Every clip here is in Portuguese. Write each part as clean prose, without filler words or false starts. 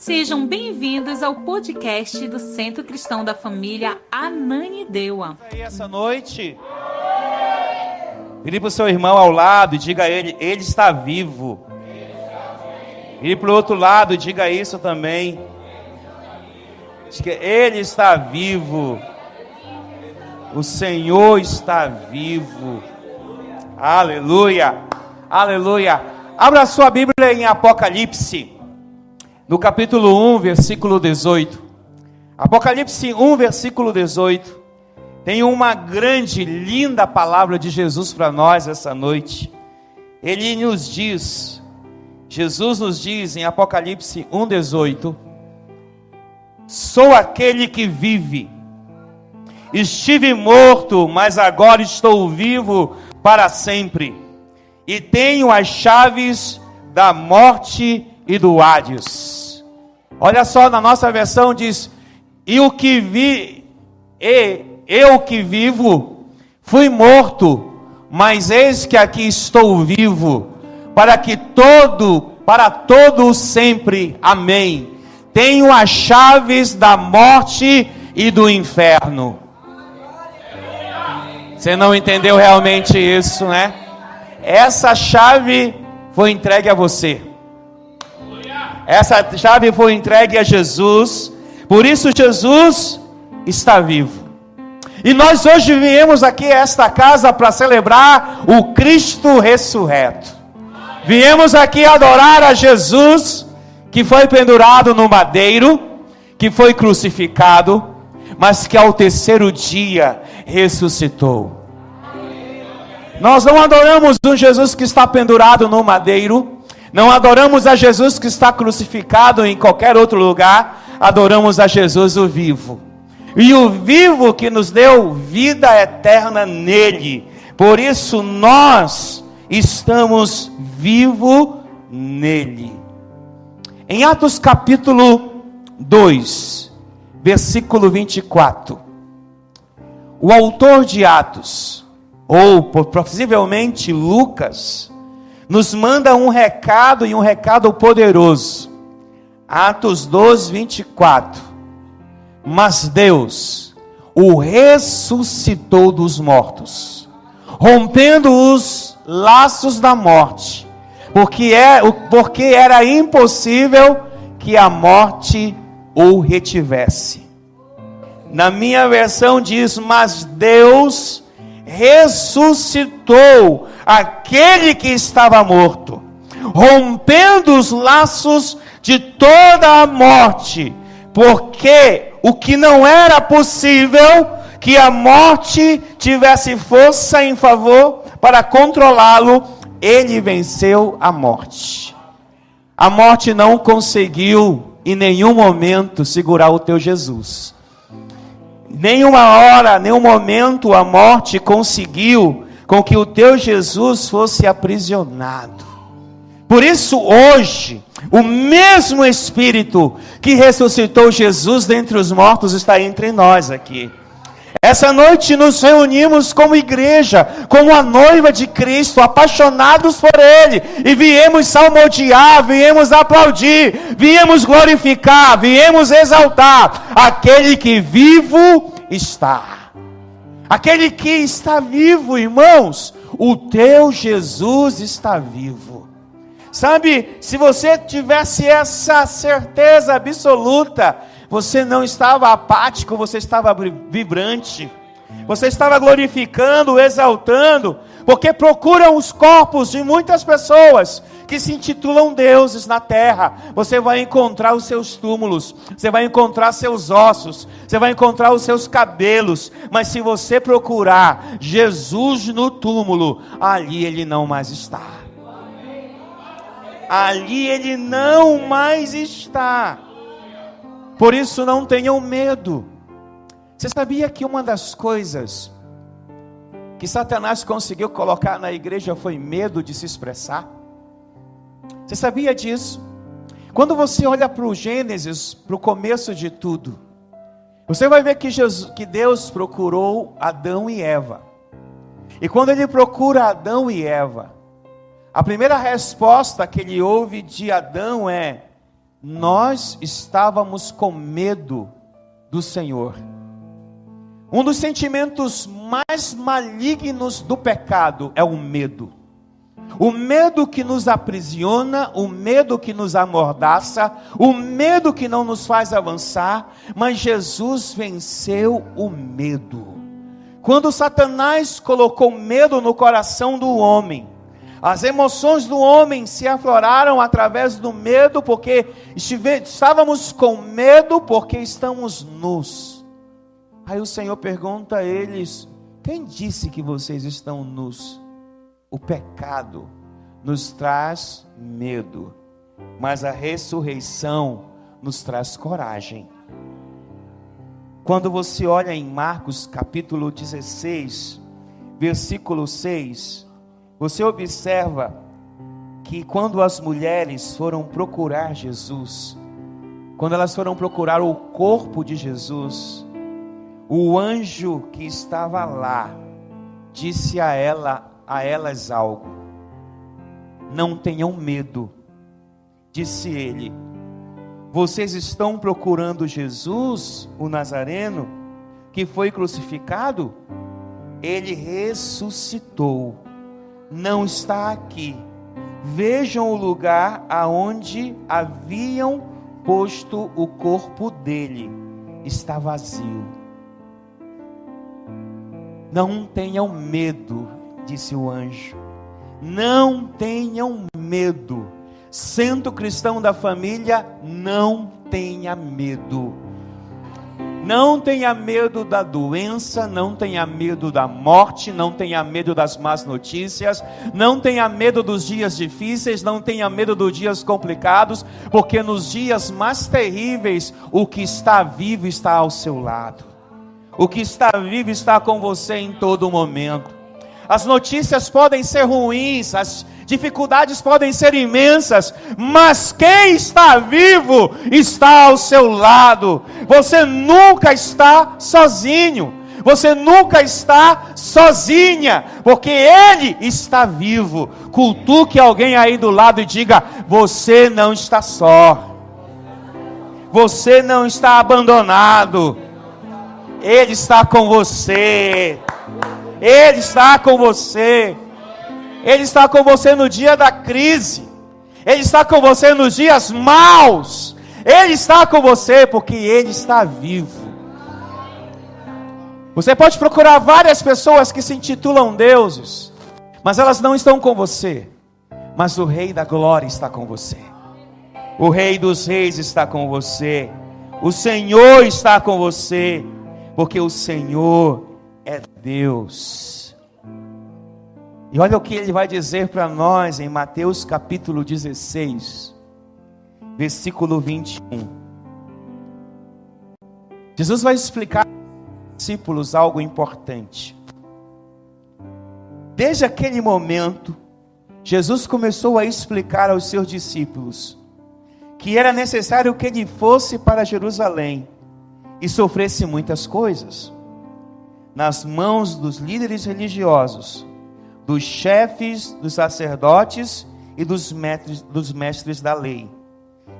Sejam bem-vindos ao podcast do Centro Cristão da Família Ananindeua. E essa noite, vire para o seu irmão ao lado e diga a ele: ele está vivo. Vire para o outro lado e diga isso também. Diga: ele está vivo. O Senhor está vivo. Aleluia, aleluia. Abra sua Bíblia em Apocalipse, no capítulo 1, versículo 18. Apocalipse 1, versículo 18. Tem uma grande, linda palavra de Jesus para nós essa noite. Ele nos diz, Jesus nos diz em Apocalipse 1, 18: sou aquele que vive. Estive morto, mas agora estou vivo para sempre. E tenho as chaves da morte e do Hades. Olha só, na nossa versão diz: eu que vivo, fui morto, mas eis que aqui estou vivo, para todo sempre. Amém. Tenho as chaves da morte e do inferno. Você não entendeu realmente isso, né? Essa chave foi entregue a você. Essa chave foi entregue a Jesus. Por isso Jesus está vivo. E nós hoje viemos aqui a esta casa para celebrar o Cristo ressurreto. Viemos aqui adorar a Jesus, que foi pendurado no madeiro, que foi crucificado, mas que ao terceiro dia ressuscitou. Nós não adoramos um Jesus que está pendurado no madeiro, não adoramos a Jesus que está crucificado em qualquer outro lugar, adoramos a Jesus o vivo. E o vivo que nos deu vida eterna nele. Por isso nós estamos vivos nele. Em Atos capítulo 2, versículo 24. O autor de Atos, ou possivelmente Lucas, nos manda um recado, e um recado poderoso. Atos 2, 24. Mas Deus o ressuscitou dos mortos, rompendo os laços da morte, porque era impossível que a morte o retivesse. Na minha versão diz: mas Deus ressuscitou aquele que estava morto, rompendo os laços de toda a morte, porque o que não era possível que a morte tivesse força em favor para controlá-lo, ele venceu a morte. A morte não conseguiu em nenhum momento segurar o teu Jesus. Nenhuma hora, nenhum momento a morte conseguiu com que o teu Jesus fosse aprisionado. Por isso hoje, o mesmo Espírito que ressuscitou Jesus dentre os mortos está entre nós aqui. Essa noite nos reunimos como igreja, como a noiva de Cristo, apaixonados por Ele, e viemos salmodiar, viemos aplaudir, viemos glorificar, viemos exaltar aquele que vivo está. Aquele que está vivo, irmãos, o teu Jesus está vivo. Sabe, se você tivesse essa certeza absoluta, você não estava apático, você estava vibrante, você estava glorificando, exaltando, porque procuram os corpos de muitas pessoas que se intitulam deuses na terra. Você vai encontrar os seus túmulos, você vai encontrar seus ossos, você vai encontrar os seus cabelos, mas se você procurar Jesus no túmulo, ali ele não mais está. Ali ele não mais está. Por isso não tenham medo. Você sabia que uma das coisas que Satanás conseguiu colocar na igreja foi medo de se expressar? Você sabia disso? Quando você olha para o Gênesis, para o começo de tudo, você vai ver que Deus procurou Adão e Eva. E quando ele procura Adão e Eva, a primeira resposta que ele ouve de Adão é: nós estávamos com medo do Senhor. Um dos sentimentos mais malignos do pecado é o medo. O medo que nos aprisiona, o medo que nos amordaça, o medo que não nos faz avançar, mas Jesus venceu o medo. Quando Satanás colocou medo no coração do homem, as emoções do homem se afloraram através do medo, porque estávamos com medo, porque estamos nus. Aí o Senhor pergunta a eles: quem disse que vocês estão nus? O pecado nos traz medo, mas a ressurreição nos traz coragem. Quando você olha em Marcos capítulo 16, versículo 6, você observa que quando as mulheres foram procurar Jesus, quando elas foram procurar o corpo de Jesus, o anjo que estava lá disse a elas algo: não tenham medo. Disse ele: vocês estão procurando Jesus, o Nazareno, que foi crucificado? Ele ressuscitou, não está aqui. Vejam o lugar aonde haviam posto o corpo dele, está vazio. Não tenham medo, disse o anjo. Não tenham medo. Centro Cristão da Família, não tenha medo. Não tenha medo da doença, não tenha medo da morte, não tenha medo das más notícias, não tenha medo dos dias difíceis, não tenha medo dos dias complicados, porque nos dias mais terríveis, o que está vivo está ao seu lado. O que está vivo está com você em todo momento. As notícias podem ser ruins, as dificuldades podem ser imensas, mas quem está vivo está ao seu lado. Você nunca está sozinho, você nunca está sozinha, porque Ele está vivo. Cutuque alguém aí do lado e diga: você não está só, você não está abandonado. Ele está com você. Ele está com você. Ele está com você no dia da crise. Ele está com você nos dias maus. Ele está com você porque Ele está vivo. Você pode procurar várias pessoas que se intitulam deuses, mas elas não estão com você. Mas o Rei da Glória está com você. O Rei dos Reis está com você. O Senhor está com você. Porque o Senhor é Deus. E olha o que Ele vai dizer para nós em Mateus capítulo 16, versículo 21. Jesus vai explicar aos discípulos algo importante. Desde aquele momento, Jesus começou a explicar aos seus discípulos que era necessário que Ele fosse para Jerusalém e sofresse muitas coisas nas mãos dos líderes religiosos, dos chefes, dos sacerdotes e dos mestres da lei,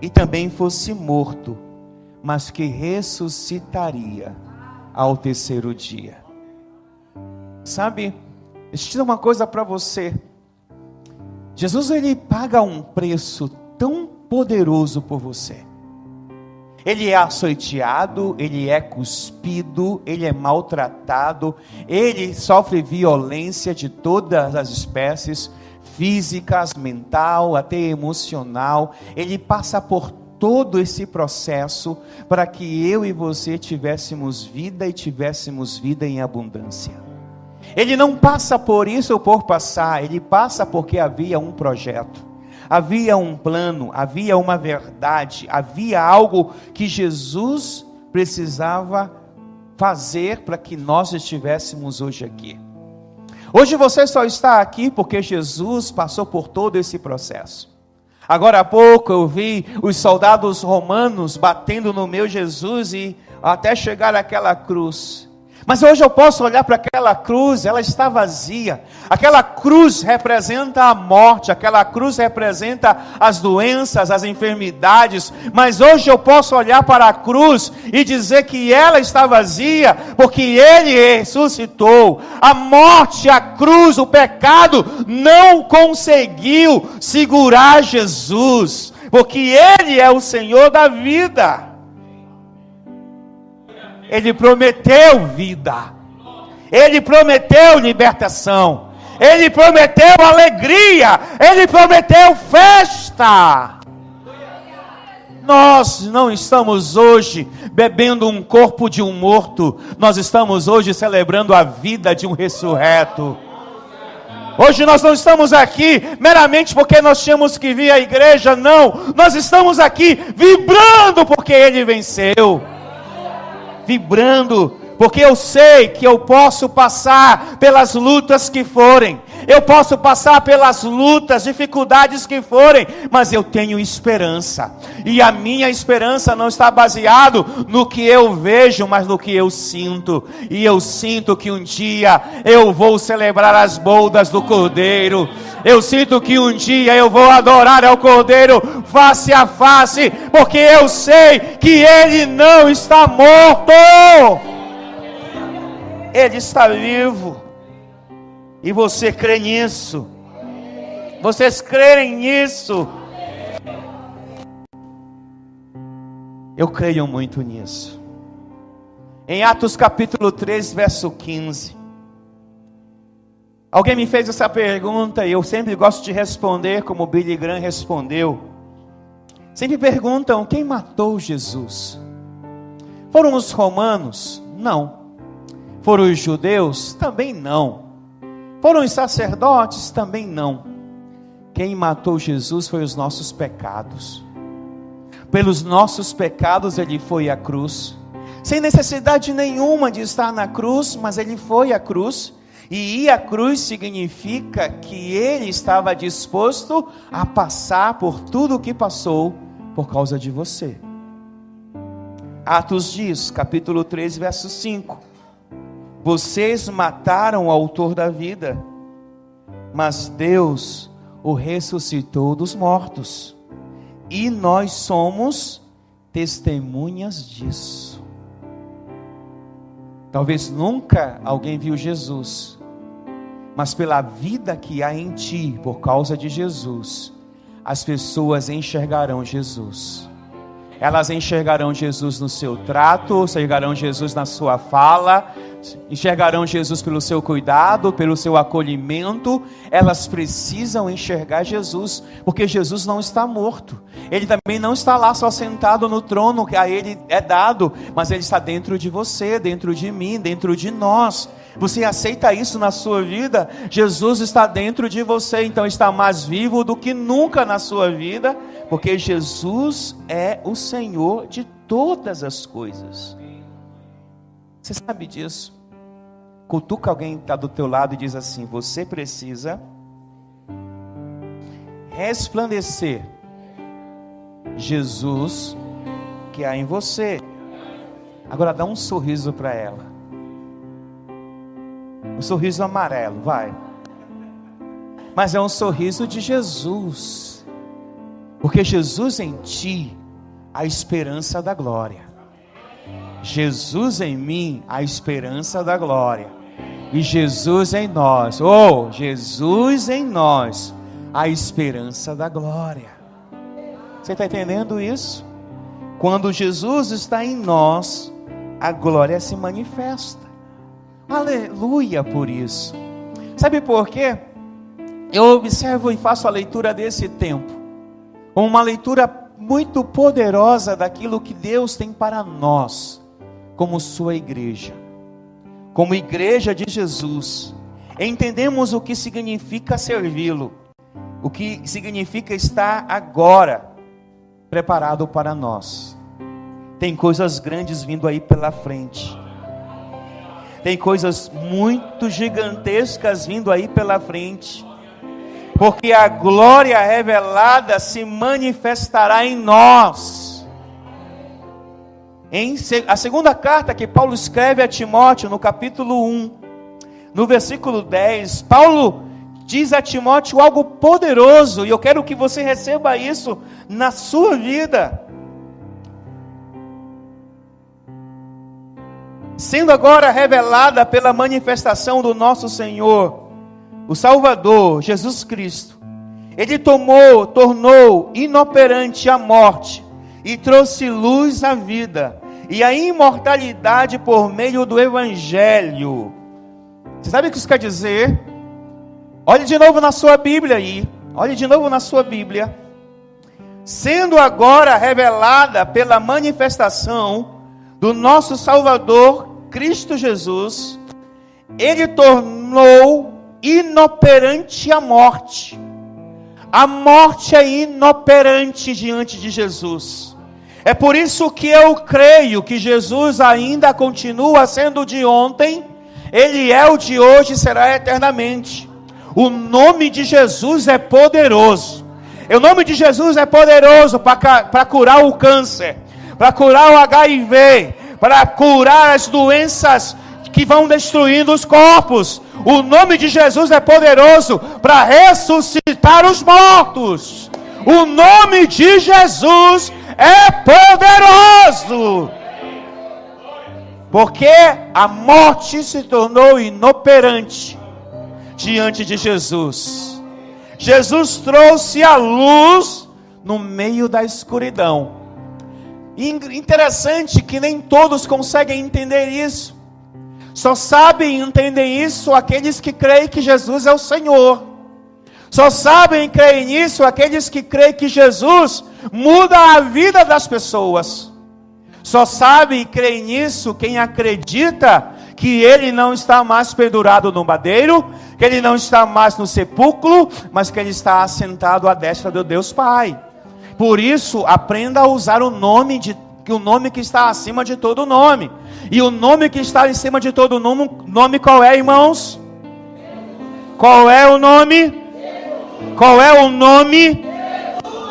e também fosse morto, mas que ressuscitaria ao terceiro dia. Sabe, deixa eu dizer uma coisa para você. Jesus, Ele paga um preço tão poderoso por você. Ele é açoiteado, Ele é cuspido, Ele é maltratado, Ele sofre violência de todas as espécies, físicas, mental, até emocional. Ele passa por todo esse processo para que eu e você tivéssemos vida e tivéssemos vida em abundância. Ele não passa por isso ou por passar, Ele passa porque havia um projeto. Havia um plano, havia uma verdade, havia algo que Jesus precisava fazer para que nós estivéssemos hoje aqui. Hoje você só está aqui porque Jesus passou por todo esse processo. Agora há pouco eu vi os soldados romanos batendo no meu Jesus e até chegar àquela cruz. Mas hoje eu posso olhar para aquela cruz, ela está vazia. Aquela cruz representa a morte, aquela cruz representa as doenças, as enfermidades. Mas hoje eu posso olhar para a cruz e dizer que ela está vazia, porque Ele ressuscitou. A morte, a cruz, o pecado não conseguiu segurar Jesus, porque Ele é o Senhor da vida. Ele prometeu vida, Ele prometeu libertação, Ele prometeu alegria, Ele prometeu festa. Nós não estamos hoje bebendo um corpo de um morto, nós estamos hoje celebrando a vida de um ressurreto. Hoje nós não estamos aqui meramente porque nós tínhamos que vir à igreja, não, nós estamos aqui vibrando porque Ele venceu. Vibrando, porque eu sei que eu posso passar pelas lutas que forem, eu posso passar pelas lutas, dificuldades que forem, mas eu tenho esperança, e a minha esperança não está baseado no que eu vejo, mas no que eu sinto, e eu sinto que um dia eu vou celebrar as bodas do Cordeiro, eu sinto que um dia eu vou adorar ao Cordeiro face a face, porque eu sei que Ele não está morto, Ele está vivo. E você crê nisso? Vocês creem nisso? Eu creio muito nisso. Em Atos capítulo 3, verso 15. Alguém me fez essa pergunta e eu sempre gosto de responder como Billy Graham respondeu. Sempre perguntam: quem matou Jesus? Foram os romanos? Não. Foram os judeus? Também não. Foram os sacerdotes? Também não. Quem matou Jesus foi os nossos pecados. Pelos nossos pecados Ele foi à cruz, sem necessidade nenhuma de estar na cruz, mas Ele foi à cruz. E ir à cruz significa que Ele estava disposto a passar por tudo o que passou por causa de você. Atos diz, capítulo 3, verso 5: vocês mataram o autor da vida, mas Deus o ressuscitou dos mortos, e nós somos testemunhas disso. Talvez nunca alguém viu Jesus, mas pela vida que há em ti, por causa de Jesus, as pessoas enxergarão Jesus. Elas enxergarão Jesus no seu trato, enxergarão Jesus na sua fala, enxergarão Jesus pelo seu cuidado, pelo seu acolhimento. Elas precisam enxergar Jesus, porque Jesus não está morto. Ele também não está lá só sentado no trono que a Ele é dado, mas Ele está dentro de você, dentro de mim, dentro de nós. Você aceita isso na sua vida? Jesus está dentro de você, então está mais vivo do que nunca na sua vida, porque Jesus é o Senhor de todas as coisas. Você sabe disso? Cutuca alguém que está do teu lado e diz assim: você precisa resplandecer Jesus que há em você. Agora dá um sorriso para ela. Um sorriso amarelo, vai. Mas é um sorriso de Jesus. Porque Jesus em ti, a esperança da glória. Jesus em mim, a esperança da glória. E Jesus em nós, Jesus em nós, a esperança da glória. Você está entendendo isso? Quando Jesus está em nós, a glória se manifesta. Aleluia por isso. Sabe por quê? Eu observo e faço a leitura desse tempo como uma leitura muito poderosa daquilo que Deus tem para nós, como sua igreja, como igreja de Jesus. Entendemos o que significa servi-lo, o que significa estar agora preparado para nós. Tem coisas grandes vindo aí pela frente. Tem coisas muito gigantescas vindo aí pela frente. Porque a glória revelada se manifestará em nós. A segunda carta que Paulo escreve a Timóteo, no capítulo 1, no versículo 10, Paulo diz a Timóteo algo poderoso, e eu quero que você receba isso na sua vida. Sendo agora revelada pela manifestação do nosso Senhor, o Salvador, Jesus Cristo, Ele tornou inoperante a morte e trouxe luz à vida e a imortalidade por meio do Evangelho. Você sabe o que isso quer dizer? Olhe de novo na sua Bíblia aí. Olhe de novo na sua Bíblia. Sendo agora revelada pela manifestação do nosso Salvador, Cristo Jesus, Ele tornou inoperante a morte. A morte é inoperante diante de Jesus. É por isso que eu creio que Jesus ainda continua sendo de ontem, Ele é o de hoje e será eternamente. O nome de Jesus é poderoso. O nome de Jesus é poderoso para curar o câncer, para curar o HIV, para curar as doenças que vão destruindo os corpos. O nome de Jesus é poderoso para ressuscitar os mortos. O nome de Jesus é poderoso, porque a morte se tornou inoperante diante de Jesus. Jesus trouxe a luz no meio da escuridão. E interessante que nem todos conseguem entender isso. Só sabem entender isso aqueles que creem que Jesus é o Senhor. Só sabem crer nisso aqueles que creem que Jesus muda a vida das pessoas. Só sabe e crê nisso quem acredita que Ele não está mais pendurado no madeiro, que Ele não está mais no sepulcro, mas que Ele está assentado à destra do Deus Pai. Por isso, aprenda a usar o nome que está acima de todo nome. E o nome que está em cima de todo nome qual é, irmãos? Qual é o nome? Qual é o nome?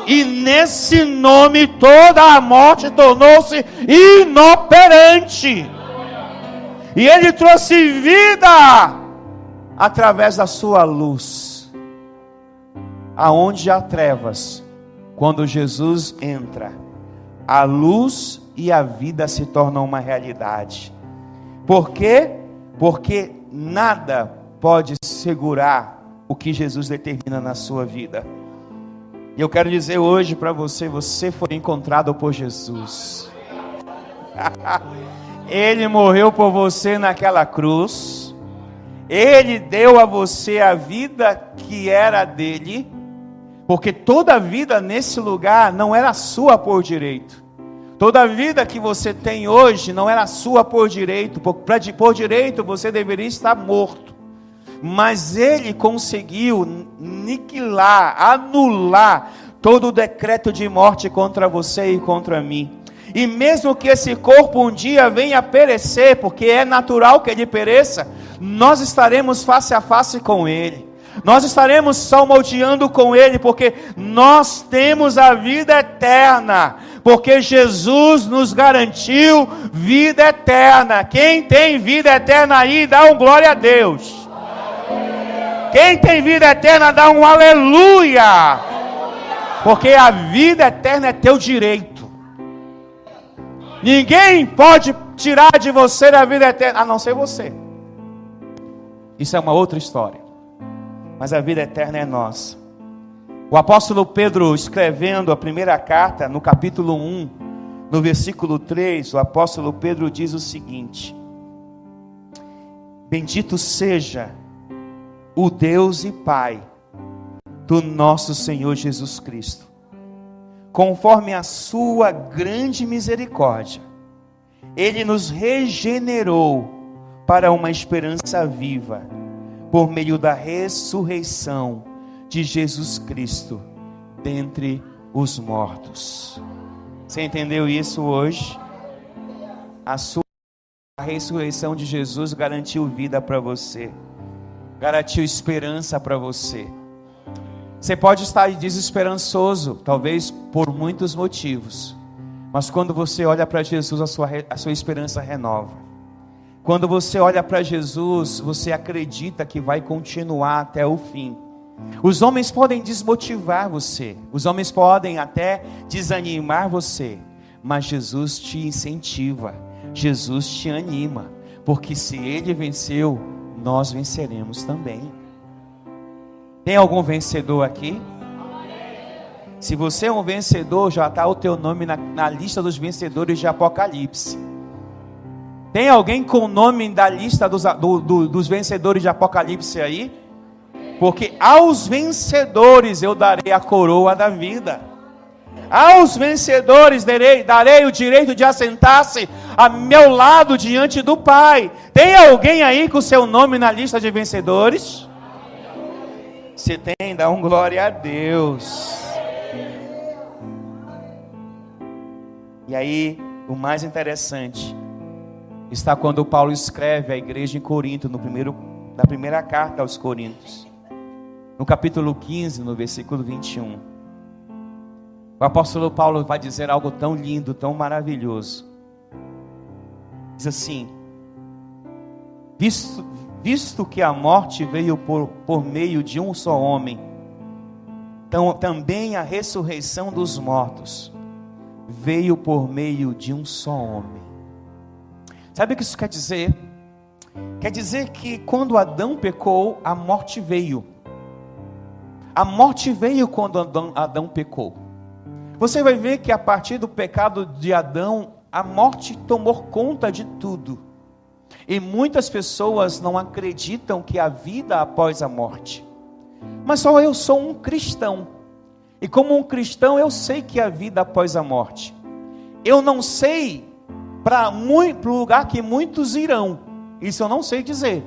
E nesse nome toda a morte tornou-se inoperante. E Ele trouxe vida através da sua luz. Aonde há trevas, quando Jesus entra, a luz e a vida se tornam uma realidade. Por quê? Porque nada pode segurar o que Jesus determina na sua vida. E eu quero dizer hoje para você, você foi encontrado por Jesus. Ele morreu por você naquela cruz. Ele deu a você a vida que era dele. Porque toda a vida nesse lugar não era sua por direito. Toda a vida que você tem hoje não era sua por direito. Por direito você deveria estar morto. Mas Ele conseguiu aniquilar, anular todo o decreto de morte contra você e contra mim. E mesmo que esse corpo um dia venha a perecer, porque é natural que ele pereça, nós estaremos face a face com Ele. Nós estaremos salmodiando com Ele, porque nós temos a vida eterna. Porque Jesus nos garantiu vida eterna. Quem tem vida eterna aí, dá um glória a Deus. Quem tem vida eterna, dá um aleluia. Porque a vida eterna é teu direito. Ninguém pode tirar de você a vida eterna, a não ser você. Isso é uma outra história. Mas a vida eterna é nossa. O apóstolo Pedro, escrevendo a primeira carta, no capítulo 1, no versículo 3, o apóstolo Pedro diz o seguinte: bendito seja o Deus e Pai do nosso Senhor Jesus Cristo, conforme a sua grande misericórdia, Ele nos regenerou para uma esperança viva, por meio da ressurreição de Jesus Cristo dentre os mortos. Você entendeu isso hoje? A ressurreição de Jesus garantiu vida para você, garantiu esperança para você. Você pode estar desesperançoso, talvez por muitos motivos, Mas quando você olha para Jesus, a sua esperança renova. Quando você olha para Jesus, você acredita que vai continuar até o fim. Os homens podem desmotivar você, os homens podem até desanimar você, mas Jesus te incentiva, Jesus te anima, porque se Ele venceu, nós venceremos também. Tem algum vencedor aqui? Se você é um vencedor, já está o teu nome na lista dos vencedores de Apocalipse. Tem alguém com o nome da lista dos vencedores de Apocalipse aí? Porque aos vencedores eu darei a coroa da vida. Aos vencedores darei o direito de assentar-se a meu lado diante do Pai. Tem alguém aí com seu nome na lista de vencedores? Se tem, dá um glória a Deus. E aí, o mais interessante está quando Paulo escreve à igreja em Corinto, na primeira carta aos Coríntios, no capítulo 15, no versículo 21. O apóstolo Paulo vai dizer algo tão lindo, tão maravilhoso. Diz assim: visto que a morte veio por meio de um só homem, então também a ressurreição dos mortos veio por meio de um só homem. Sabe o que isso quer dizer? Quer dizer que quando Adão pecou, a morte veio. A morte veio quando Adão pecou. Você vai ver que a partir do pecado de Adão, a morte tomou conta de tudo. E muitas pessoas não acreditam que há vida após a morte. Mas só eu sou um cristão. E como um cristão, eu sei que há vida após a morte. Eu não sei para o lugar que muitos irão. Isso eu não sei dizer.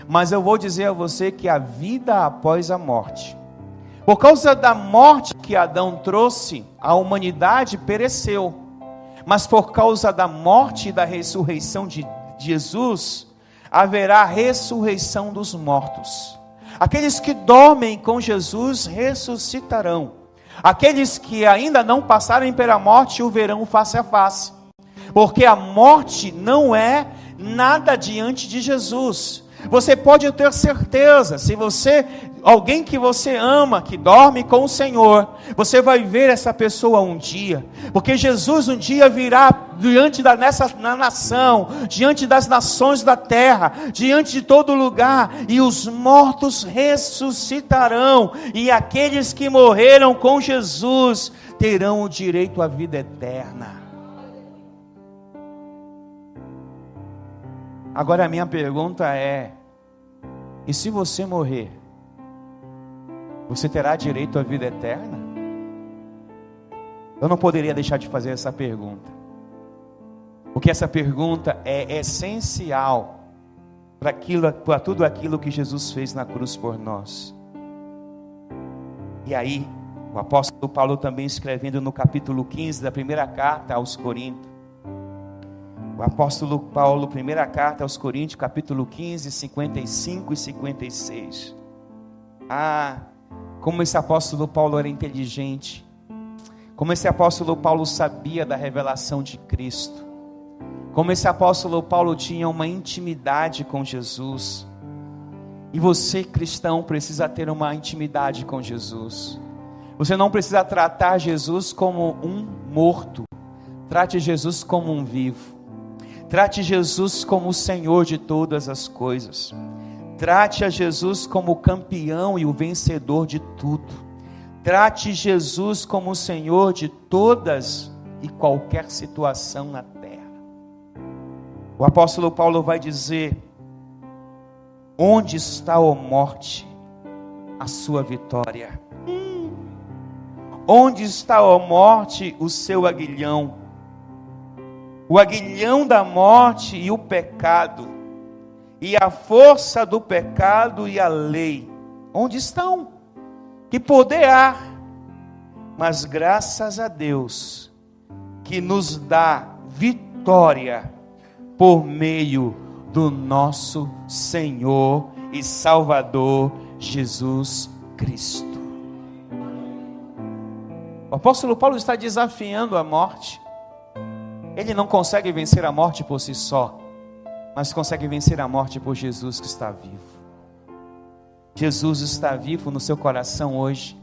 Mas eu vou dizer a você que há vida após a morte. Por causa da morte que Adão trouxe, a humanidade pereceu. Mas por causa da morte e da ressurreição de Jesus, haverá ressurreição dos mortos. Aqueles que dormem com Jesus ressuscitarão. Aqueles que ainda não passaram pela morte o verão face a face. Porque a morte não é nada diante de Jesus. Você pode ter certeza, se alguém que você ama, que dorme com o Senhor, você vai ver essa pessoa um dia, porque Jesus um dia virá diante na nação, diante das nações da terra, diante de todo lugar, e os mortos ressuscitarão, e aqueles que morreram com Jesus terão o direito à vida eterna. Agora a minha pergunta é: e se você morrer, você terá direito à vida eterna? Eu não poderia deixar de fazer essa pergunta, porque essa pergunta é essencial para tudo aquilo que Jesus fez na cruz por nós. E aí, o apóstolo Paulo também escrevendo no capítulo 15 da primeira carta aos Coríntios, o apóstolo Paulo, primeira carta aos Coríntios, capítulo 15, 55 e 56. Como esse apóstolo Paulo era inteligente. Como esse apóstolo Paulo sabia da revelação de Cristo. Como esse apóstolo Paulo tinha uma intimidade com Jesus. E você, cristão, precisa ter uma intimidade com Jesus. Você não precisa tratar Jesus como um morto. Trate Jesus como um vivo. Trate Jesus como o Senhor de todas as coisas. Trate a Jesus como o campeão e o vencedor de tudo. Trate Jesus como o Senhor de todas e qualquer situação na terra. O apóstolo Paulo vai dizer: onde está, ó morte, a sua vitória? Onde está, ó morte, o seu aguilhão? O aguilhão da morte e o pecado, e a força do pecado e a lei, onde estão? Que poder há? Mas graças a Deus, que nos dá vitória, por meio do nosso Senhor e Salvador, Jesus Cristo. O apóstolo Paulo está desafiando a morte. Ele não consegue vencer a morte por si só, mas consegue vencer a morte por Jesus que está vivo. Jesus está vivo no seu coração hoje.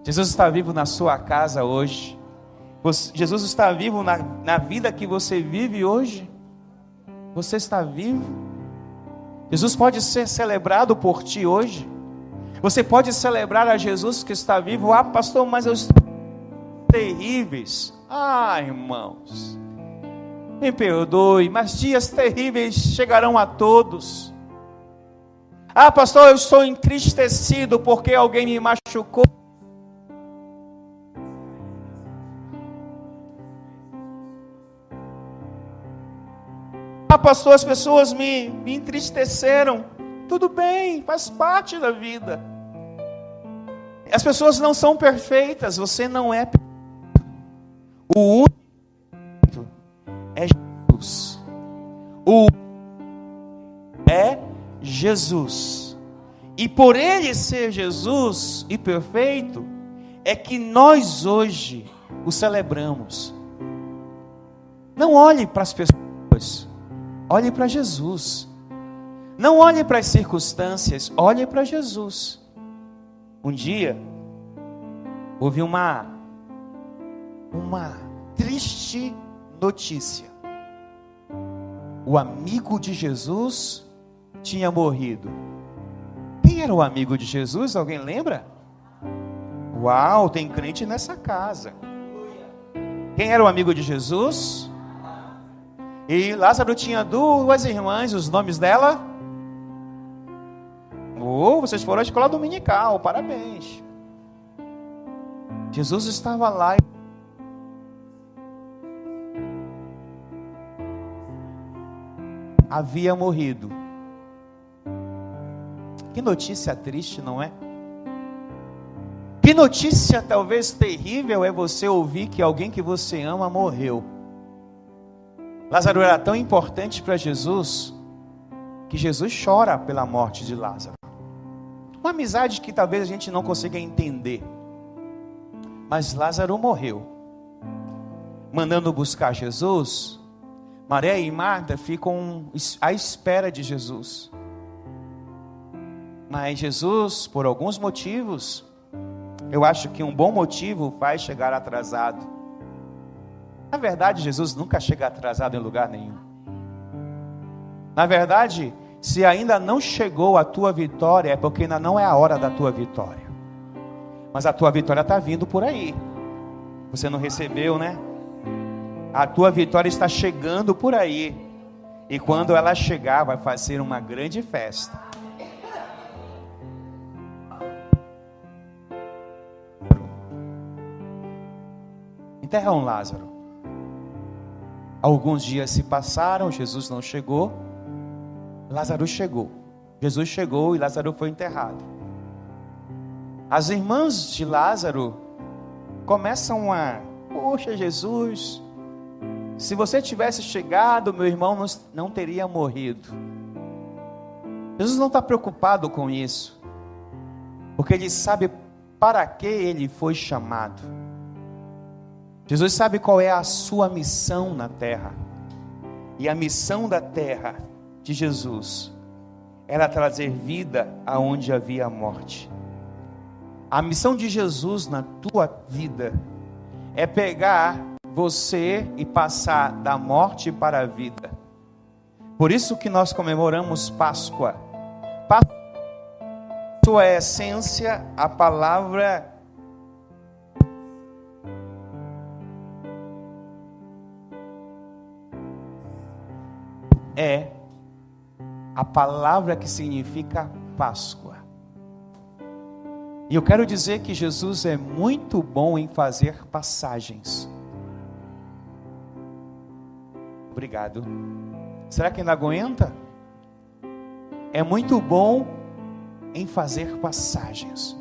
Jesus está vivo na sua casa hoje. Jesus está vivo na vida que você vive hoje. Você está vivo. Jesus pode ser celebrado por ti hoje. Você pode celebrar a Jesus que está vivo. Ah, pastor, mas eu estou terríveis. Ah, irmãos, me perdoe, mas dias terríveis chegarão a todos. Ah, pastor, eu estou entristecido porque alguém me machucou. Ah, pastor, as pessoas me entristeceram. Tudo bem, faz parte da vida. As pessoas não são perfeitas, você não é perfeito. O único é Jesus. O é Jesus. E por ele ser Jesus e perfeito, é que nós hoje o celebramos. Não olhe para as pessoas, olhe para Jesus. Não olhe para as circunstâncias, olhe para Jesus. Um dia, houve uma triste notícia. O amigo de Jesus tinha morrido. Quem era o amigo de Jesus? Alguém lembra? Uau, tem crente nessa casa. Quem era o amigo de Jesus? E Lázaro tinha duas irmãs, os nomes dela? Oh, vocês foram à escola dominical, parabéns. Jesus estava lá. Havia morrido. Que notícia triste, não é? Que notícia talvez terrível é você ouvir que alguém que você ama morreu. Lázaro era tão importante para Jesus, que Jesus chora pela morte de Lázaro. Uma amizade que talvez a gente não consiga entender. Mas Lázaro morreu. Mandando buscar Jesus, Maria e Marta ficam à espera de Jesus. Mas Jesus, por alguns motivos, eu acho que um bom motivo faz chegar atrasado. Na verdade, Jesus nunca chega atrasado em lugar nenhum. Na verdade, se ainda não chegou a tua vitória, é porque ainda não é a hora da tua vitória. Mas a tua vitória está vindo por aí. Você não recebeu, né? A tua vitória está chegando por aí. E quando ela chegar, vai fazer uma grande festa. Enterram Lázaro. Alguns dias se passaram, Jesus não chegou. Lázaro chegou. Jesus chegou e Lázaro foi enterrado. As irmãs de Lázaro começam a: poxa, Jesus, se você tivesse chegado, meu irmão não teria morrido. Jesus não está preocupado com isso, porque Ele sabe para que Ele foi chamado. Jesus sabe qual é a sua missão na terra. E a missão da terra de Jesus era trazer vida aonde havia morte. A missão de Jesus na tua vida é pegar você e passar da morte para a vida. Por isso que nós comemoramos Páscoa. Páscoa, sua essência, a palavra é a palavra que significa Páscoa. E eu quero dizer que Jesus é muito bom em fazer passagens. Obrigado. Será que ainda aguenta? É muito bom em fazer passagens.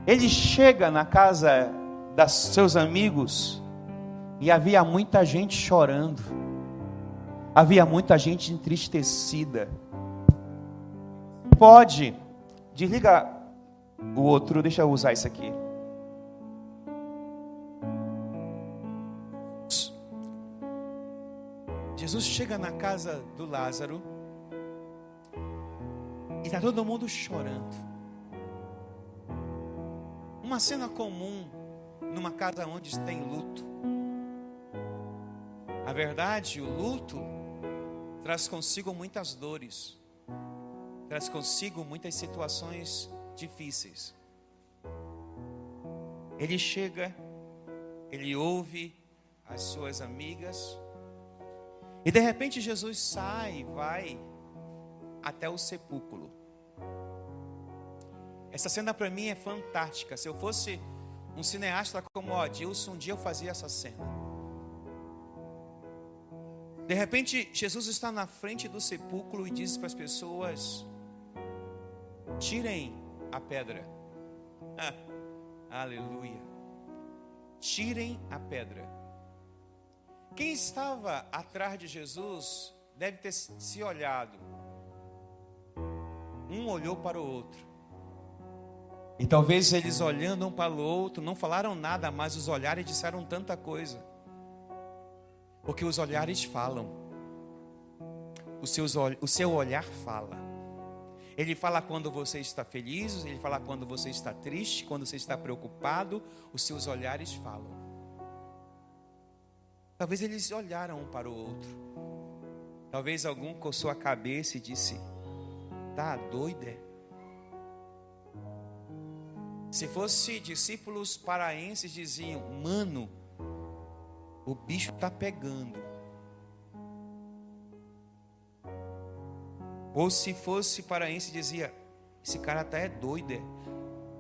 Ele chega na casa dos seus amigos e havia muita gente chorando. Havia muita gente entristecida. Pode, desliga o outro, deixa eu usar isso aqui. Jesus chega na casa do Lázaro e está todo mundo chorando. Uma cena comum numa casa onde tem luto. A verdade, o luto traz consigo muitas dores, traz consigo muitas situações difíceis. Ele chega, ele ouve as suas amigas, e de repente Jesus sai e vai até o sepulcro. Essa cena para mim é fantástica. Se eu fosse um cineasta como o Adilson, um dia eu fazia essa cena. De repente, Jesus está na frente do sepulcro e diz para as pessoas: tirem a pedra. Aleluia. Tirem a pedra. Quem estava atrás de Jesus deve ter se olhado. Um olhou para o outro. E talvez eles olhando um para o outro não falaram nada, mas os olhares disseram tanta coisa. Porque os olhares falam. O seu olhar fala. Ele fala quando você está feliz, ele fala quando você está triste, quando você está preocupado. Os seus olhares falam. Talvez eles olharam um para o outro. Talvez algum coçou a cabeça e disse: tá doido, é? Se fosse discípulos paraenses, diziam: mano, o bicho está pegando. Ou se fosse paraense, dizia: esse cara até é doido, é?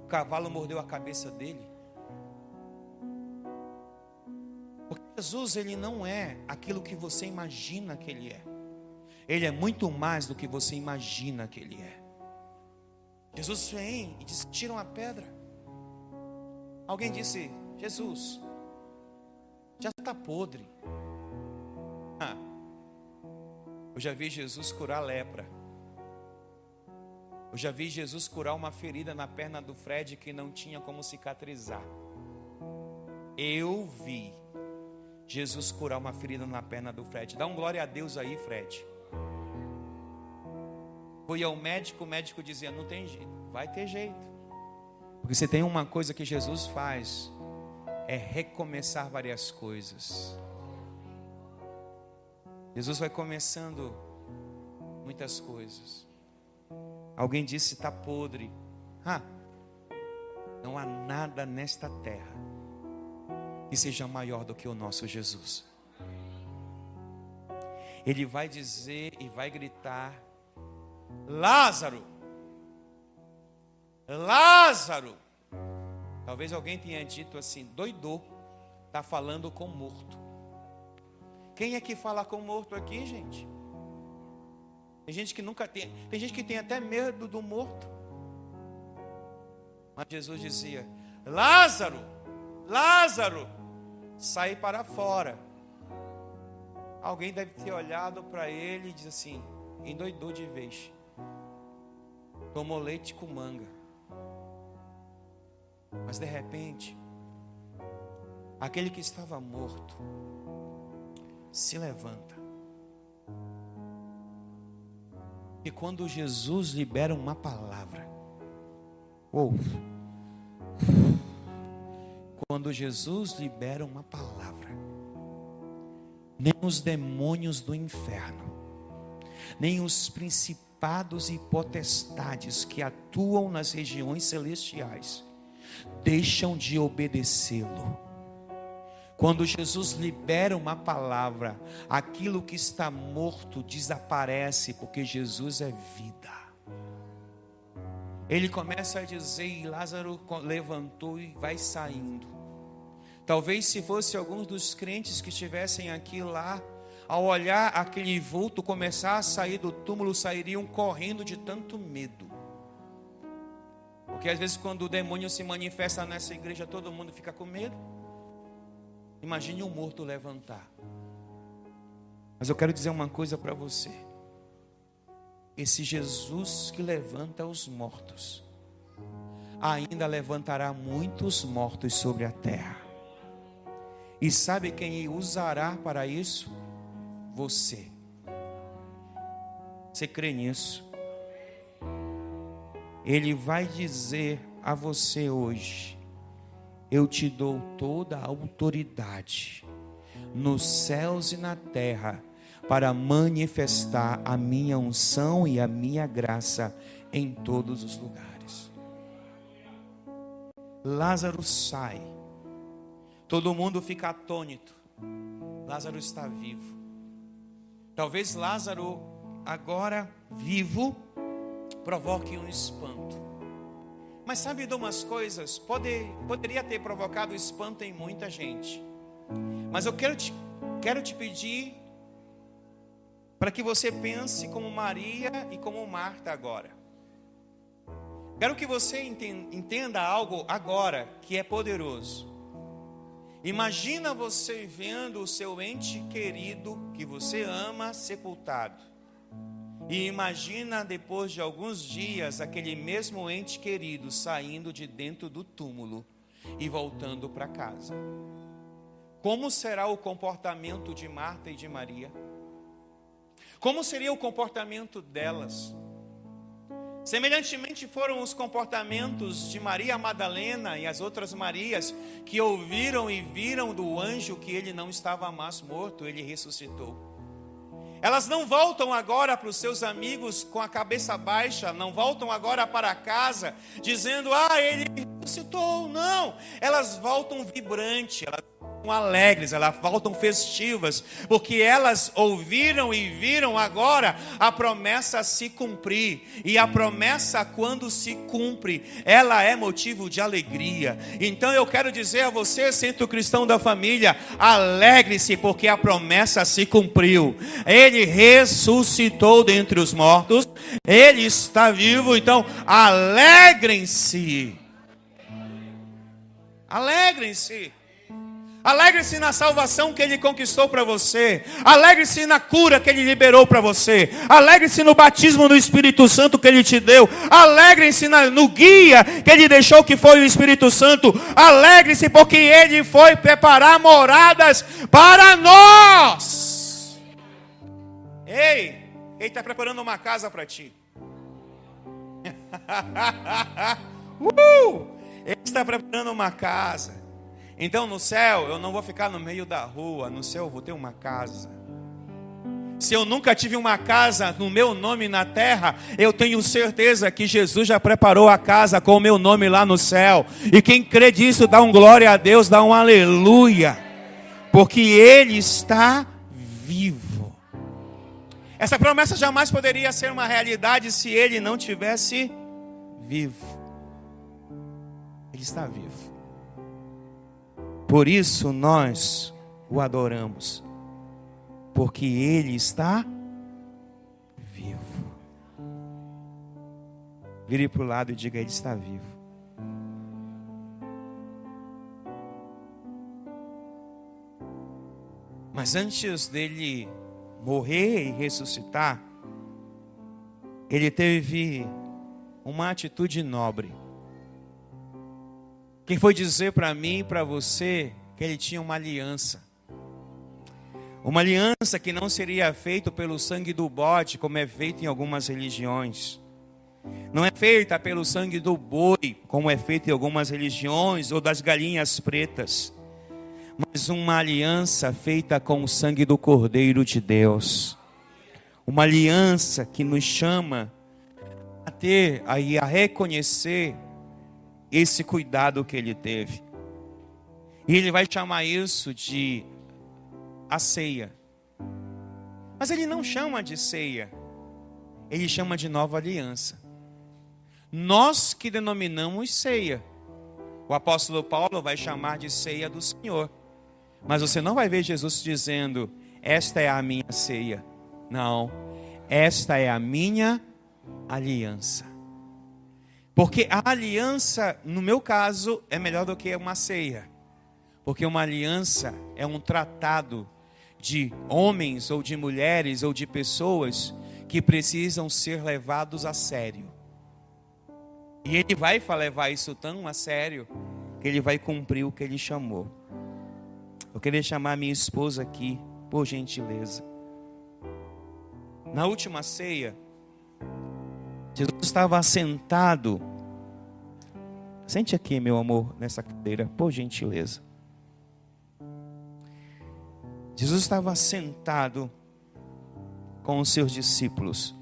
O cavalo mordeu a cabeça dele. Porque Jesus, ele não é aquilo que você imagina que ele é. Ele é muito mais do que você imagina que ele é. Jesus vem e diz: tiram a pedra. Alguém disse: Jesus, já está podre. Eu já vi Jesus curar lepra. Eu já vi Jesus curar uma ferida na perna do Fred que não tinha como cicatrizar. Eu vi Jesus curar uma ferida na perna do Fred. Dá um glória a Deus aí, Fred. Fui ao médico, o médico dizia: não tem jeito. Vai ter jeito. Porque se tem uma coisa que Jesus faz, é recomeçar várias coisas. Jesus vai começando muitas coisas. Alguém disse: está podre. Não há nada nesta terra que seja maior do que o nosso Jesus. Ele vai dizer e vai gritar: Lázaro, Lázaro. Talvez alguém tenha dito assim: doidou, está falando com morto. Quem é que fala com morto aqui, gente? Tem gente que nunca tem gente que tem até medo do morto. Mas Jesus dizia: Lázaro, Lázaro, sai para fora. Alguém deve ter olhado para ele e diz assim: endoidou de vez. Tomou leite com manga. Mas de repente, aquele que estava morto se levanta. E quando Jesus libera uma palavra, quando Jesus libera uma palavra, nem os demônios do inferno, nem os principados e potestades que atuam nas regiões celestiais deixam de obedecê-lo. Quando Jesus libera uma palavra, aquilo que está morto desaparece, porque Jesus é vida. Ele começa a dizer, e Lázaro levantou e vai saindo. Talvez se fosse alguns dos crentes que estivessem aqui lá, ao olhar aquele vulto começar a sair do túmulo, sairiam correndo de tanto medo. Porque às vezes quando o demônio se manifesta nessa igreja, todo mundo fica com medo. Imagine um morto levantar. Mas eu quero dizer uma coisa para você. Esse Jesus que levanta os mortos, ainda levantará muitos mortos sobre a terra. E sabe quem usará para isso? você. Você crê nisso? Ele vai dizer a você hoje: eu te dou toda a autoridade nos céus e na terra para manifestar a minha unção e a minha graça em todos os lugares. Lázaro sai. Todo mundo fica atônito. Lázaro está vivo. Talvez Lázaro, agora vivo, provoque um espanto. Mas sabe de umas coisas? Poderia ter provocado espanto em muita gente. Mas eu quero te pedir para que você pense como Maria e como Marta agora. Quero que você entenda algo agora que é poderoso. Imagina você vendo o seu ente querido que você ama sepultado. E imagina depois de alguns dias aquele mesmo ente querido saindo de dentro do túmulo e voltando para casa. Como será o comportamento de Marta e de Maria? Como seria o comportamento delas? Semelhantemente foram os comportamentos de Maria Madalena e as outras Marias que ouviram e viram do anjo que ele não estava mais morto, ele ressuscitou. Elas não voltam agora para os seus amigos com a cabeça baixa, não voltam agora para casa dizendo: ele ressuscitou. Não, elas voltam vibrantes, elas voltam alegres, elas voltam festivas, porque elas ouviram e viram agora a promessa se cumprir. E a promessa, quando se cumpre, ela é motivo de alegria. Então eu quero dizer a você, Centro Cristão da Família, alegre-se, porque a promessa se cumpriu. Ele ressuscitou dentre os mortos, ele está vivo. Então alegrem-se. Alegre-se na salvação que Ele conquistou para você. Alegre-se na cura que Ele liberou para você. Alegre-se no batismo do Espírito Santo que Ele te deu. Alegre-se no guia que Ele deixou, que foi o Espírito Santo. Alegre-se porque Ele foi preparar moradas para nós. Ei, Ele está preparando uma casa para ti. Ele está preparando uma casa. Então no céu eu não vou ficar no meio da rua. No céu eu vou ter uma casa. Se eu nunca tive uma casa no meu nome na terra, eu tenho certeza que Jesus já preparou a casa com o meu nome lá no céu. E quem crê disso, dá um glória a Deus, dá um aleluia. Porque Ele está vivo. Essa promessa jamais poderia ser uma realidade se Ele não tivesse vivo. Ele está vivo. Por isso nós o adoramos, porque Ele está vivo. Vire para o lado e diga: Ele está vivo. Mas antes dele morrer e ressuscitar, ele teve uma atitude nobre. Quem foi dizer para mim e para você que ele tinha uma aliança? Uma aliança que não seria feita pelo sangue do bode, como é feito em algumas religiões. Não é feita pelo sangue do boi, como é feito em algumas religiões, ou das galinhas pretas. Mas uma aliança feita com o sangue do Cordeiro de Deus. Uma aliança que nos chama a ter, a reconhecer esse cuidado que Ele teve. E Ele vai chamar isso de a ceia. Mas Ele não chama de ceia. Ele chama de nova aliança. Nós que denominamos ceia. O apóstolo Paulo vai chamar de ceia do Senhor. Mas você não vai ver Jesus dizendo: esta é a minha ceia. Não. Esta é a minha aliança. Porque a aliança, no meu caso, é melhor do que uma ceia. Porque uma aliança é um tratado de homens ou de mulheres ou de pessoas que precisam ser levados a sério. E Ele vai levar isso tão a sério que Ele vai cumprir o que Ele chamou. Eu queria chamar minha esposa aqui, por gentileza. Na última ceia, Jesus estava assentado. Sente aqui, meu amor, nessa cadeira, por gentileza. Jesus estava sentado com os seus discípulos.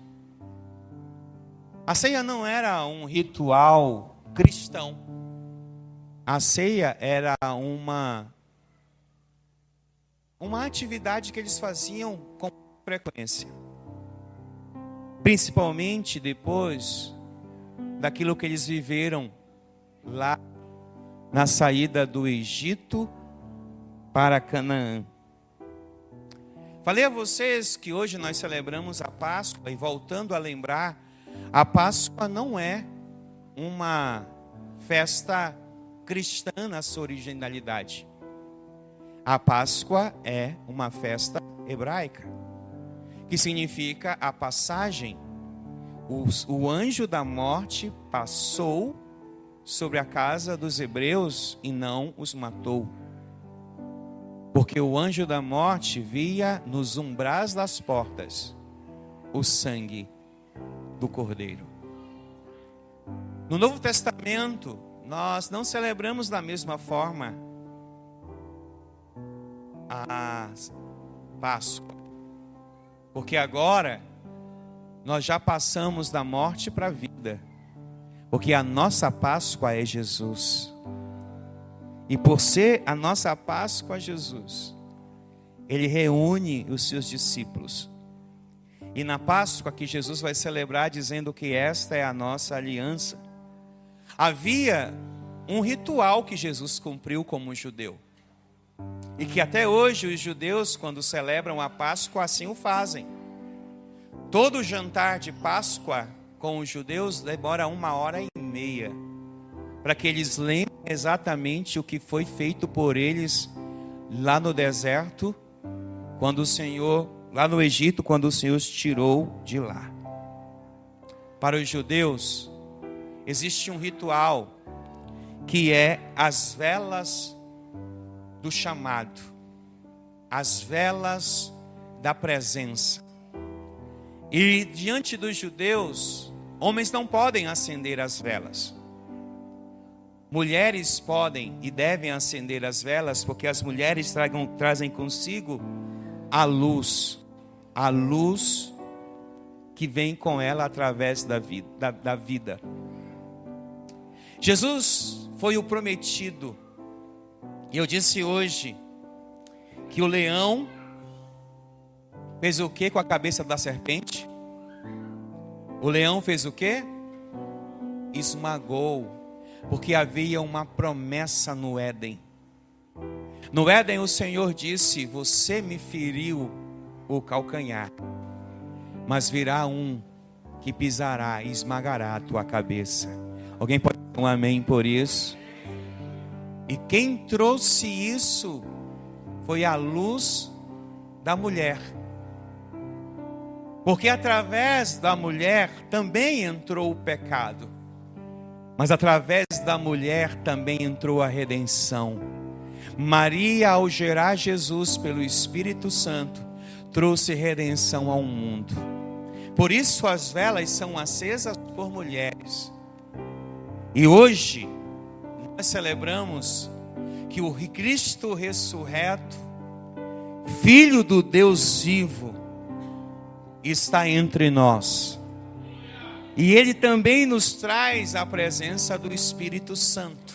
A ceia não era um ritual cristão. A ceia era uma atividade que eles faziam com frequência. Principalmente depois daquilo que eles viveram lá na saída do Egito para Canaã. Falei a vocês que hoje nós celebramos a Páscoa, e voltando a lembrar, a Páscoa não é uma festa cristã na sua originalidade. A Páscoa é uma festa hebraica, que significa a passagem. O anjo da morte passou sobre a casa dos hebreus e não os matou. Porque o anjo da morte via nos umbrais das portas o sangue do Cordeiro. No Novo Testamento, nós não celebramos da mesma forma a Páscoa. Porque agora nós já passamos da morte para a vida. Porque a nossa Páscoa é Jesus. E por ser a nossa Páscoa Jesus, Ele reúne os seus discípulos. E na Páscoa que Jesus vai celebrar dizendo que esta é a nossa aliança, havia um ritual que Jesus cumpriu como judeu. E que até hoje os judeus, quando celebram a Páscoa, assim o fazem. Todo jantar de Páscoa com os judeus demora 1h30, para que eles lembrem exatamente o que foi feito por eles lá no deserto, quando o Senhor, lá no Egito, quando o Senhor os tirou de lá. Para os judeus, existe um ritual que é as velas do chamado, as velas da presença. E diante dos judeus, homens não podem acender as velas. Mulheres podem e devem acender as velas, porque as mulheres trazem consigo a luz que vem com ela através da vida. Jesus foi o prometido. E eu disse hoje que o leão fez o que com a cabeça da serpente? O leão fez o que? Esmagou. Porque havia uma promessa no Éden. No Éden o Senhor disse: você me feriu o calcanhar, mas virá um que pisará e esmagará a tua cabeça. Alguém pode dizer um amém por isso? E quem trouxe isso foi a luz da mulher. Porque através da mulher também entrou o pecado. Mas através da mulher também entrou a redenção. Maria, ao gerar Jesus pelo Espírito Santo, trouxe redenção ao mundo. Por isso as velas são acesas por mulheres. E hoje nós celebramos que o Cristo ressurreto, Filho do Deus vivo, está entre nós. E Ele também nos traz a presença do Espírito Santo.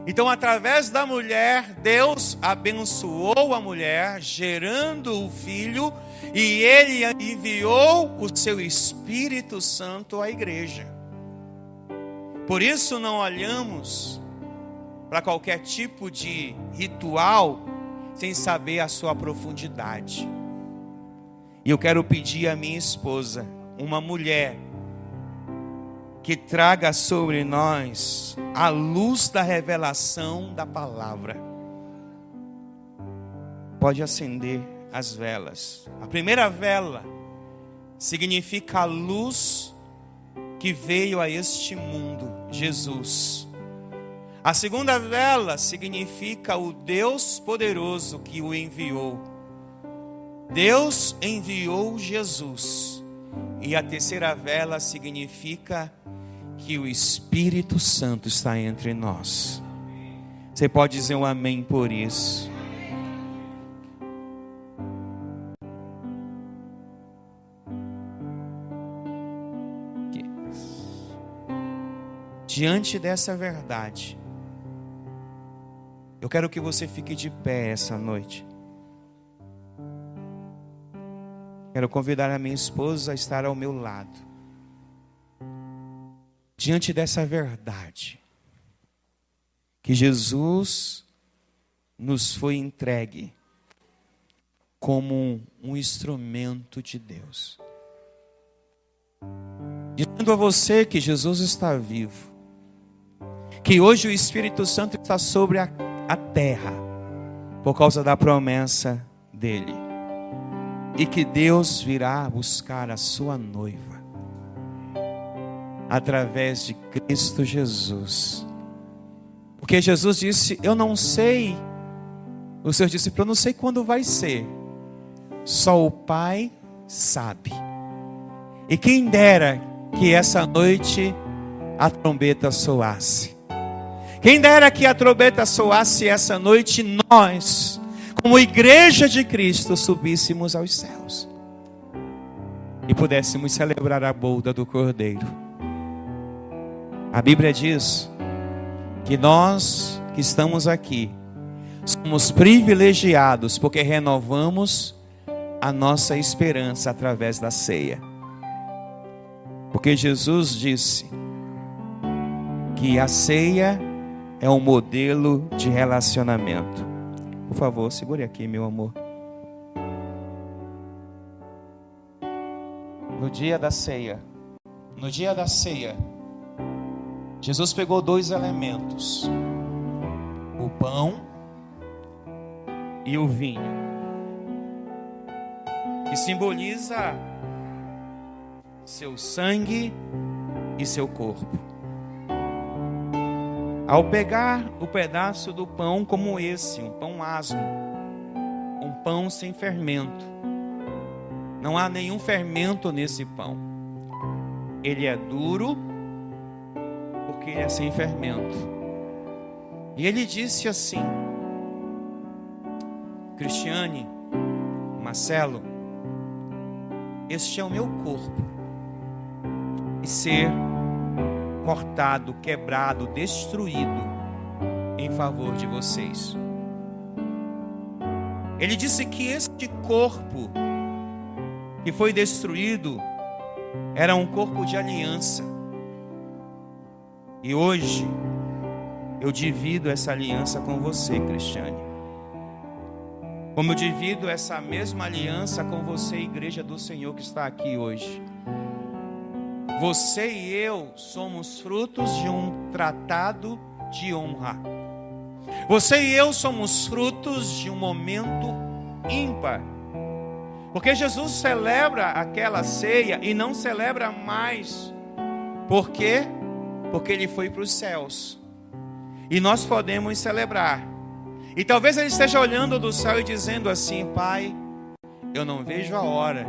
Então, através da mulher, Deus abençoou a mulher, gerando o Filho, e Ele enviou o seu Espírito Santo à igreja. Por isso não olhamos para qualquer tipo de ritual sem saber a sua profundidade. E eu quero pedir à minha esposa, uma mulher que traga sobre nós a luz da revelação da palavra. Pode acender as velas. A primeira vela significa a luz que veio a este mundo, Jesus. A segunda vela significa o Deus poderoso que o enviou. Deus enviou Jesus. E a terceira vela significa que o Espírito Santo está entre nós. Você pode dizer um amém por isso? Diante dessa verdade, eu quero que você fique de pé essa noite. Quero convidar a minha esposa a estar ao meu lado. Diante dessa verdade, que Jesus nos foi entregue como um instrumento de Deus. Dizendo a você que Jesus está vivo, que hoje o Espírito Santo está sobre a terra, por causa da promessa dele. E que Deus virá buscar a sua noiva, através de Cristo Jesus. Porque Jesus disse, eu não sei, os seus discípulos, eu não sei quando vai ser. Só o Pai sabe. E quem dera que essa noite a trombeta soasse. Quem dera que a trombeta soasse essa noite, nós, como igreja de Cristo, subíssemos aos céus e pudéssemos celebrar a boda do Cordeiro. A Bíblia diz que nós que estamos aqui somos privilegiados porque renovamos a nossa esperança através da ceia. Porque Jesus disse que a ceia é um modelo de relacionamento. Por favor, segure aqui, meu amor. No dia da ceia, Jesus pegou 2 elementos: o pão e o vinho, que simboliza seu sangue e seu corpo. Ao pegar o pedaço do pão como esse, um pão asmo, um pão sem fermento, não há nenhum fermento nesse pão. Ele é duro porque é sem fermento. E ele disse assim: Cristiane, Marcelo, este é o meu corpo. E ser cortado, quebrado, destruído em favor de vocês. Ele disse que este corpo que foi destruído era um corpo de aliança. E hoje eu divido essa aliança com você, Cristiane. Como eu divido essa mesma aliança com você, igreja do Senhor que está aqui hoje. Você e eu somos frutos de um tratado de honra. Você e eu somos frutos de um momento ímpar. Porque Jesus celebra aquela ceia e não celebra mais. Por quê? Porque ele foi para os céus. E nós podemos celebrar. E talvez ele esteja olhando do céu e dizendo assim: Pai, eu não vejo a hora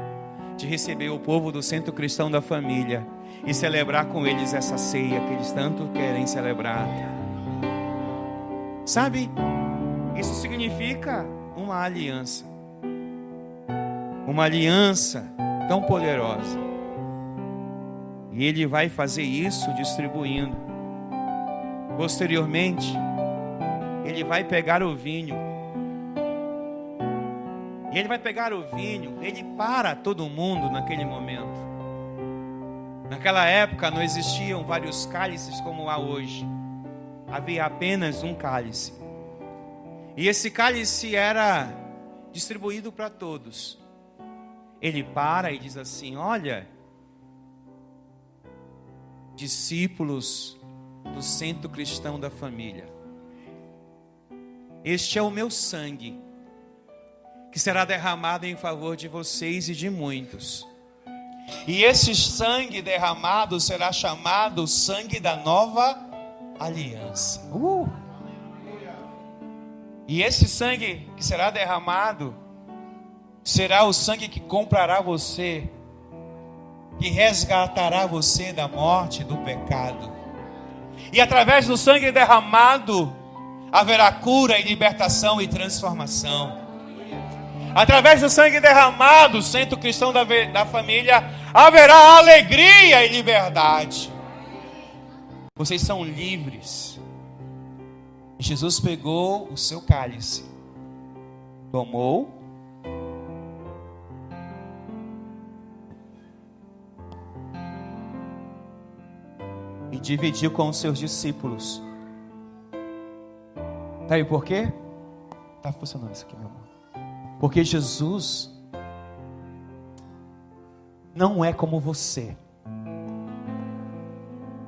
de receber o povo do Centro Cristão da Família e celebrar com eles essa ceia que eles tanto querem celebrar. Sabe, isso significa uma aliança. Uma aliança tão poderosa. E ele vai fazer isso distribuindo. Posteriormente, ele vai pegar o vinho. E ele vai pegar o vinho, ele para todo mundo naquele momento. Naquela época não existiam vários cálices como há hoje. Havia apenas um cálice. E esse cálice era distribuído para todos. Ele para e diz assim: olha, discípulos do Centro Cristão da Família, este é o meu sangue, que será derramado em favor de vocês e de muitos. E esse sangue derramado será chamado sangue da nova aliança. E esse sangue que será derramado será o sangue que comprará você, que resgatará você da morte e do pecado. E através do sangue derramado, haverá cura e libertação e transformação. Através do sangue derramado, Centro Cristão da Família, haverá alegria e liberdade. Vocês são livres. Jesus pegou o seu cálice, tomou, e dividiu com os seus discípulos. Tá aí por quê? Tá funcionando isso aqui, meu amor. Porque Jesus não é como você.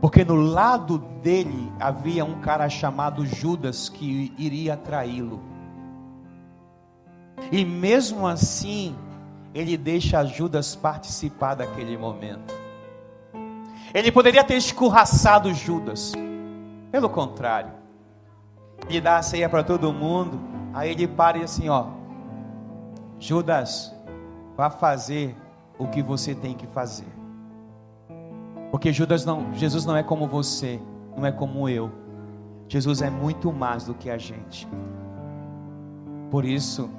Porque no lado dele havia um cara chamado Judas que iria traí-lo. E mesmo assim, ele deixa Judas participar daquele momento. Ele poderia ter escorraçado Judas. Pelo contrário, ele dá a ceia para todo mundo. Aí ele para e assim, ó: Judas, vá fazer o que você tem que fazer. Porque Jesus não é como você, não é como eu. Jesus é muito mais do que a gente. Por isso,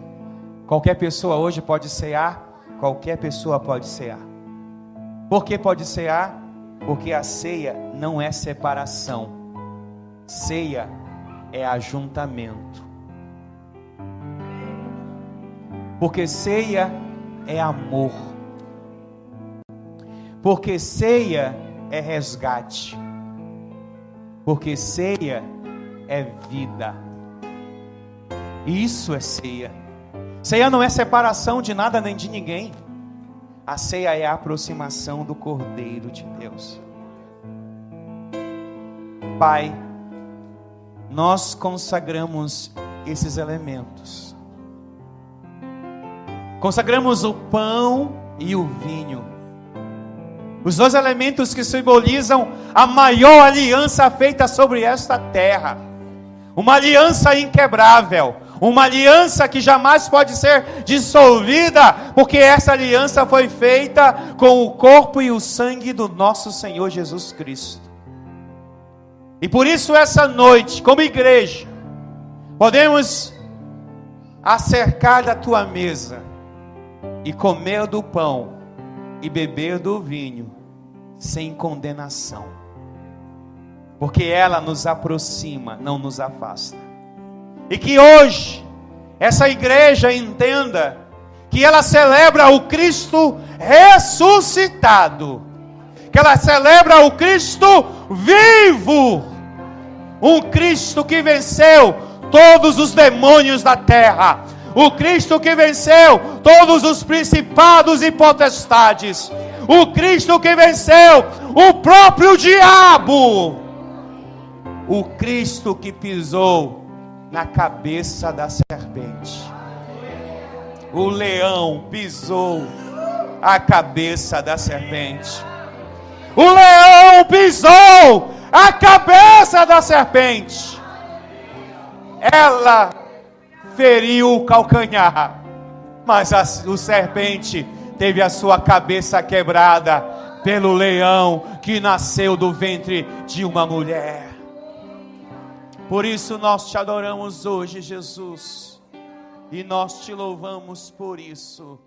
qualquer pessoa hoje pode cear, qualquer pessoa pode cear. Por que pode cear? Porque a ceia não é separação. Ceia é ajuntamento. Porque ceia é amor. Porque ceia é resgate. Porque ceia é vida. Isso é ceia. Ceia não é separação de nada nem de ninguém. A ceia é a aproximação do Cordeiro de Deus. Pai, nós consagramos esses elementos. Consagramos o pão e o vinho. Os dois elementos que simbolizam a maior aliança feita sobre esta terra. Uma aliança inquebrável. Uma aliança que jamais pode ser dissolvida, porque essa aliança foi feita com o corpo e o sangue do nosso Senhor Jesus Cristo. E por isso essa noite, como igreja, podemos acercar da tua mesa e comer do pão e beber do vinho sem condenação, porque ela nos aproxima, não nos afasta. E que hoje essa igreja entenda que ela celebra o Cristo ressuscitado, que ela celebra o Cristo vivo, um Cristo que venceu todos os demônios da terra, o Cristo que venceu todos os principados e potestades, o Cristo que venceu o próprio diabo, o Cristo que pisou na cabeça da serpente. O leão pisou a cabeça da serpente. O leão pisou a cabeça da serpente. Ela feriu o calcanhar, mas o serpente teve a sua cabeça quebrada pelo leão que nasceu do ventre de uma mulher. Por isso nós te adoramos hoje, Jesus, e nós te louvamos por isso.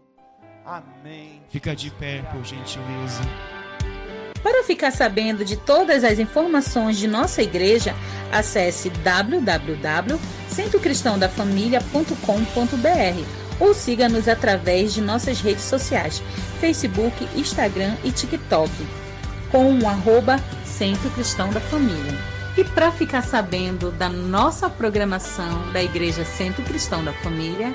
Amém. Fica de pé, por gentileza. Para ficar sabendo de todas as informações de nossa igreja, acesse www.centrocristãodafamilia.com.br ou siga-nos através de nossas redes sociais, Facebook, Instagram e TikTok, com o @Centro Cristão da Família. E para ficar sabendo da nossa programação da Igreja Centro Cristão da Família,